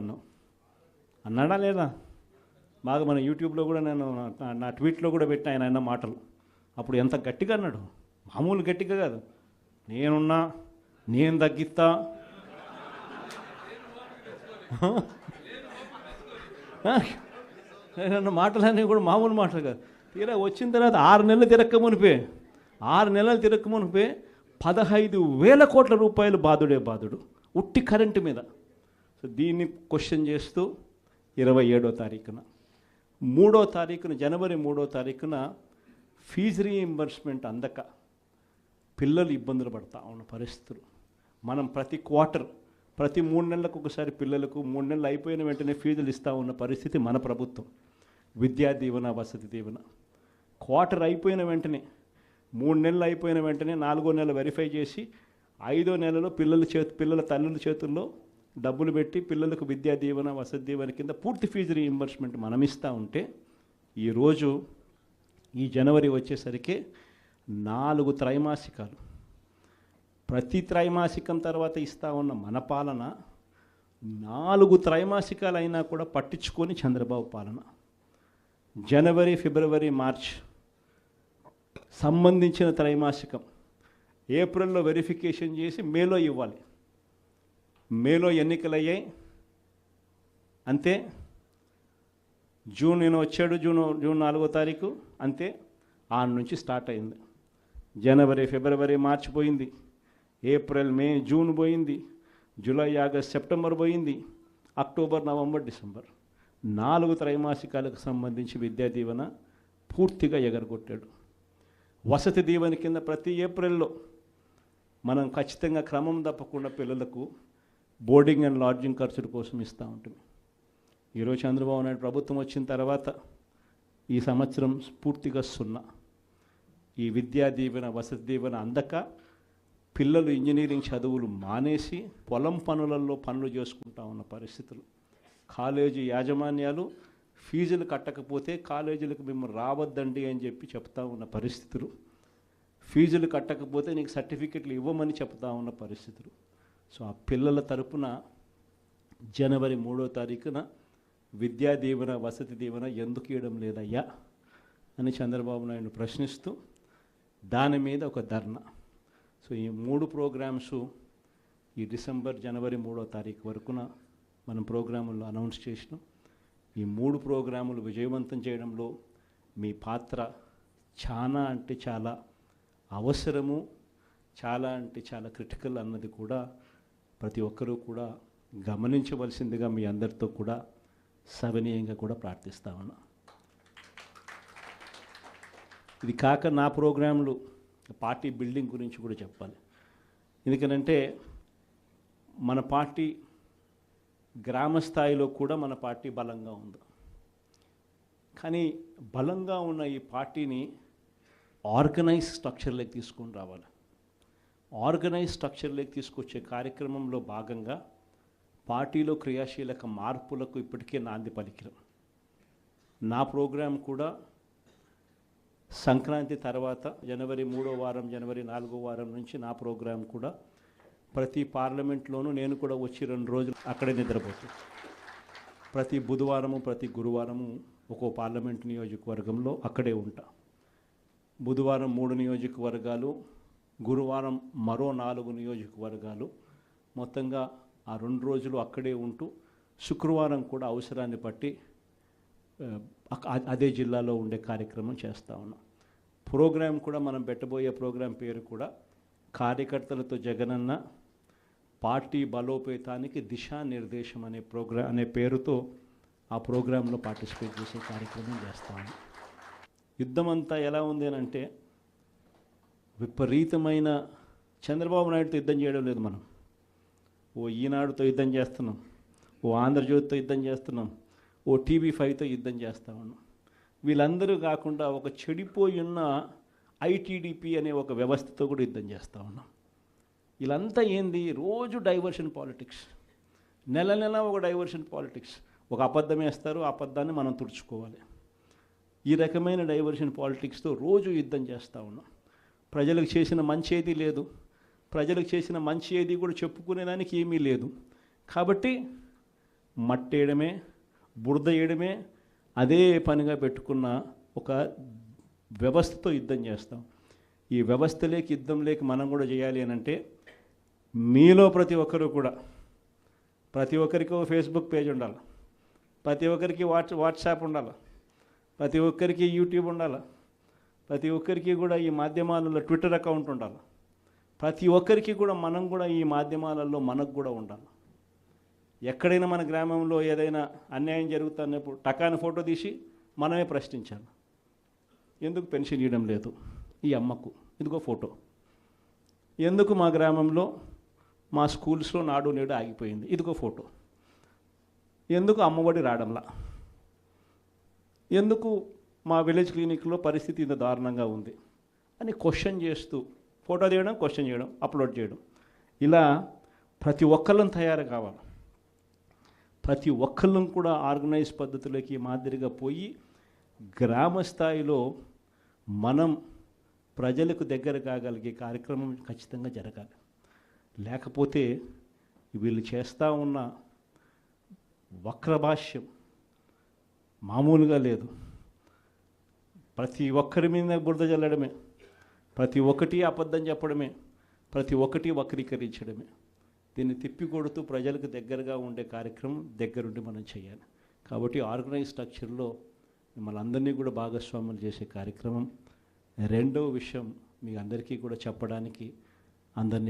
అన్నావు అన్నాడా లేదా? బాగా మన యూట్యూబ్లో కూడా నేను నా ట్వీట్లో కూడా పెట్టిన ఆయన అన్న మాటలు. అప్పుడు ఎంత గట్టిగా అన్నాడు, మామూలు గట్టిగా కాదు. నేనున్నా, నేను తగ్గిస్తా, అన్న మాటలన్నీ కూడా మామూలు మాటలు కాదు. తీరా వచ్చిన తర్వాత 6 నెలలు తిరక్కమునిపే 15,000 కోట్ల రూపాయలు బాధుడు ఉట్టి కరెంటు మీద. సో దీన్ని క్వశ్చన్ చేస్తూ 27వ తారీఖున జనవరి 3వ తారీఖున ఫీజు రీయింబర్స్మెంట్ అందక పిల్లలు ఇబ్బందులు పడతా ఉన్న పరిస్థితులు. మనం ప్రతి క్వార్టర్, ప్రతి 3 నెలలకు ఒకసారి పిల్లలకు 3 నెలలు అయిపోయిన వెంటనే ఫీజులు ఇస్తూ ఉన్న పరిస్థితి మన ప్రభుత్వం. విద్యా దీవెన, వసతి దీవెన క్వార్టర్ అయిపోయిన వెంటనే, 3 నెలలు అయిపోయిన వెంటనే 4వ నెల వెరిఫై చేసి 5వ నెలలో పిల్లల తల్లుల చేతుల్లో డబ్బులు పెట్టి పిల్లలకు విద్యా దీవెన, వసతి దీవెన కింద పూర్తి ఫీజు రీయింబర్స్మెంట్ మనం ఇస్తూ ఉంటే, ఈరోజు ఈ జనవరి వచ్చేసరికి 4 త్రైమాసికాలు, ప్రతి త్రైమాసికం తర్వాత ఇస్తూ ఉన్న మన పాలన 4 త్రైమాసికాలు అయినా కూడా పట్టించుకొని చంద్రబాబు పాలన. జనవరి, ఫిబ్రవరి, మార్చ్ సంబంధించిన త్రైమాసికం ఏప్రిల్లో వెరిఫికేషన్ చేసి మేలో ఇవ్వాలి. మేలో ఎన్నికలు అయ్యాయి అంతే. జూన్ వచ్చాడు, జూన్ 4వ తారీఖు అంతే. ఆడ నుంచి స్టార్ట్ అయింది. జనవరి, ఫిబ్రవరి, మార్చ్ పోయింది, ఏప్రిల్, మే, జూన్ పోయింది, జూలై, ఆగస్ట్, సెప్టెంబర్ పోయింది, అక్టోబర్, నవంబర్, డిసెంబర్ 4 త్రైమాసికాలకు సంబంధించి విద్యా దీవెన పూర్తిగా ఎగరగొట్టాడు. వసతి దీవెన కింద ప్రతి ఏప్రిల్లో మనం ఖచ్చితంగా క్రమం తప్పకుండా పిల్లలకు బోర్డింగ్ అండ్ లాడ్జింగ్ ఖర్చుల కోసం ఇస్తూ ఉంటుంది. ఈరోజు చంద్రబాబు నాయుడు ప్రభుత్వం వచ్చిన తర్వాత ఈ సంవత్సరం పూర్తిగా 0. ఈ విద్యా దీవెన, వసతి దీవెన అందక పిల్లలు ఇంజనీరింగ్ చదువులు మానేసి పొలం పనులలో పనులు చేసుకుంటా ఉన్న పరిస్థితులు. కాలేజీ యాజమాన్యాలు ఫీజులు కట్టకపోతే కాలేజీలకు మేము రావద్దండి అని చెప్పి చెప్తా ఉన్న పరిస్థితులు. ఫీజులు కట్టకపోతే నీకు సర్టిఫికెట్లు ఇవ్వమని చెప్తా ఉన్న పరిస్థితులు. సో ఆ పిల్లల తరపున జనవరి 3వ తారీఖున విద్యా దీవెన, వసతి దీవెన ఎందుకు ఇవ్వడం లేదయ్యా అని చంద్రబాబు నాయుడు ప్రశ్నిస్తూ దాని మీద ఒక ధర్నా. సో ఈ 3 ప్రోగ్రామ్స్ ఈ డిసెంబర్, జనవరి 3వ తారీఖు వరకున మనం ప్రోగ్రాముల్లో అనౌన్స్ చేసినాం. ఈ 3 ప్రోగ్రాములు విజయవంతం చేయడంలో మీ పాత్ర చాలా అంటే చాలా అవసరము, చాలా అంటే చాలా క్రిటికల్ అన్నది కూడా ప్రతి ఒక్కరూ కూడా గమనించవలసిందిగా మీ అందరితో కూడా సవినీయంగా కూడా ప్రార్థిస్తా ఉన్నా. ఇది కాక నా ప్రోగ్రాంలు పార్టీ బిల్డింగ్ గురించి కూడా చెప్పాలి. ఎందుకనంటే మన పార్టీ గ్రామ స్థాయిలో కూడా మన పార్టీ బలంగా ఉంది. కానీ బలంగా ఉన్న ఈ పార్టీని ఆర్గనైజ్ స్ట్రక్చర్లోకి తీసుకొని రావాలి. ఆర్గనైజ్ స్ట్రక్చర్లోకి తీసుకొచ్చే కార్యక్రమంలో భాగంగా పార్టీలో క్రియాశీలక మార్పులకు ఇప్పటికే నాంది పలికినాం. నా ప్రోగ్రాం కూడా సంక్రాంతి తర్వాత జనవరి 3వ వారం, జనవరి 4వ వారం నుంచి నా ప్రోగ్రాం కూడా ప్రతి పార్లమెంట్లోనూ నేను కూడా వచ్చి 2 రోజులు అక్కడే నిద్రపోతాను. ప్రతి బుధవారము, ప్రతి గురువారము ఒక్కో పార్లమెంట్ నియోజకవర్గంలో అక్కడే ఉంటా. బుధవారం 3 నియోజకవర్గాలు, గురువారం మరో 4 నియోజకవర్గాలు, మొత్తంగా ఆ 2 రోజులు అక్కడే ఉంటూ శుక్రవారం కూడా అవసరాన్ని బట్టి అదే జిల్లాలో ఉండే కార్యక్రమం చేస్తూ ఉన్నాం. ప్రోగ్రాం కూడా మనం పెట్టబోయే ప్రోగ్రాం పేరు కూడా కార్యకర్తలతో జగనన్న పార్టీ బలోపేతానికి దిశానిర్దేశం అనే పేరుతో ఆ ప్రోగ్రాంలో పార్టిసిపేట్ చేసే కార్యక్రమం చేస్తాము. యుద్ధం అంతా ఎలా ఉంది అని అంటే విపరీతమైన చంద్రబాబు నాయుడుతో యుద్ధం చేయడం లేదు. మనం ఓ ఈనాడుతో యుద్ధం చేస్తున్నాం, ఓ ఆంధ్రజ్యోతితో యుద్ధం చేస్తున్నాం, ఓ TV5తో యుద్ధం చేస్తూ ఉన్నాం. వీళ్ళందరూ కాకుండా ఒక చెడిపోయి ఉన్న ITDP అనే ఒక వ్యవస్థతో కూడా యుద్ధం చేస్తూ ఉన్నాం. వీళ్ళంతా ఏంది, రోజు డైవర్షన్ పాలిటిక్స్, నెల ఒక డైవర్షన్ పాలిటిక్స్. ఒక అబద్ధం వేస్తారు, ఆ అబద్ధాన్ని మనం తుడుచుకోవాలి. ఈ రకమైన డైవర్షన్ పాలిటిక్స్తో రోజు యుద్ధం చేస్తూ ఉన్నాం. ప్రజలకు చేసిన మంచి ఏది లేదు, ప్రజలకు చేసిన మంచి ఏది కూడా చెప్పుకునేదానికి ఏమీ లేదు. కాబట్టి మట్టి వేయడమే, బురద వేయడమే అదే పనిగా పెట్టుకున్న ఒక వ్యవస్థతో యుద్ధం చేస్తాం. ఈ వ్యవస్థ లేక యుద్ధం లేక మనం కూడా చేయాలి అని అంటే మీలో ప్రతి ఒక్కరూ కూడా, ప్రతి ఒక్కరికి ఫేస్బుక్ పేజ్ ఉండాలి, ప్రతి ఒక్కరికి వాట్సాప్ ఉండాలి, ప్రతి ఒక్కరికి యూట్యూబ్ ఉండాలి, ప్రతి ఒక్కరికి కూడా ఈ మాధ్యమాలలో ట్విట్టర్ అకౌంట్ ఉండాలి, ప్రతి ఒక్కరికి కూడా మనం కూడా ఈ మాధ్యమాలలో మనకు కూడా ఉండాలి. ఎక్కడైనా మన గ్రామంలో ఏదైనా అన్యాయం జరుగుతున్నప్పుడు టకాని ఫోటో తీసి మనమే ప్రశ్నించాలి. ఎందుకు పెన్షన్ ఇవ్వడం లేదు ఈ అమ్మకు, ఇదిగో ఫోటో. ఎందుకు మా గ్రామంలో మా స్కూల్స్లో నాడు నేడు ఆగిపోయింది, ఇదిగో ఫోటో. ఎందుకు అమ్మఒడి రావడంలా, ఎందుకు మా విలేజ్ క్లినిక్లో పరిస్థితి ఇంత దారుణంగా ఉంది అని క్వశ్చన్ చేస్తూ ఫోటో తీయడం, క్వశ్చన్ చేయడం, అప్లోడ్ చేయడం, ఇలా ప్రతి ఒక్కళ్ళం తయారు కావాలి. ప్రతి ఒక్కళ్ళం కూడా ఆర్గనైజ్ పద్ధతిలోకి మాదిరిగా పోయి గ్రామ స్థాయిలో మనం ప్రజలకు దగ్గర కాగలిగే కార్యక్రమం ఖచ్చితంగా జరగాలి. లేకపోతే వీళ్ళు చేస్తూ ఉన్న వక్రభాష్యం మామూలుగా లేదు. ప్రతి ఒక్కరి మీద బురద జల్లడమే, ప్రతి ఒక్కటి అబద్ధం చెప్పడమే, ప్రతి ఒక్కటి వక్రీకరించడమే. దీన్ని తిప్పికొడుతూ ప్రజలకు దగ్గరగా ఉండే కార్యక్రమం దగ్గరుండి మనం చేయాలి. కాబట్టి ఆర్గనైజ్ స్ట్రక్చర్లో మిమ్మల్ని అందరినీ కూడా భాగస్వాములు చేసే కార్యక్రమం. రెండవ విషయం మీ అందరికీ కూడా చెప్పడానికి అందరినీ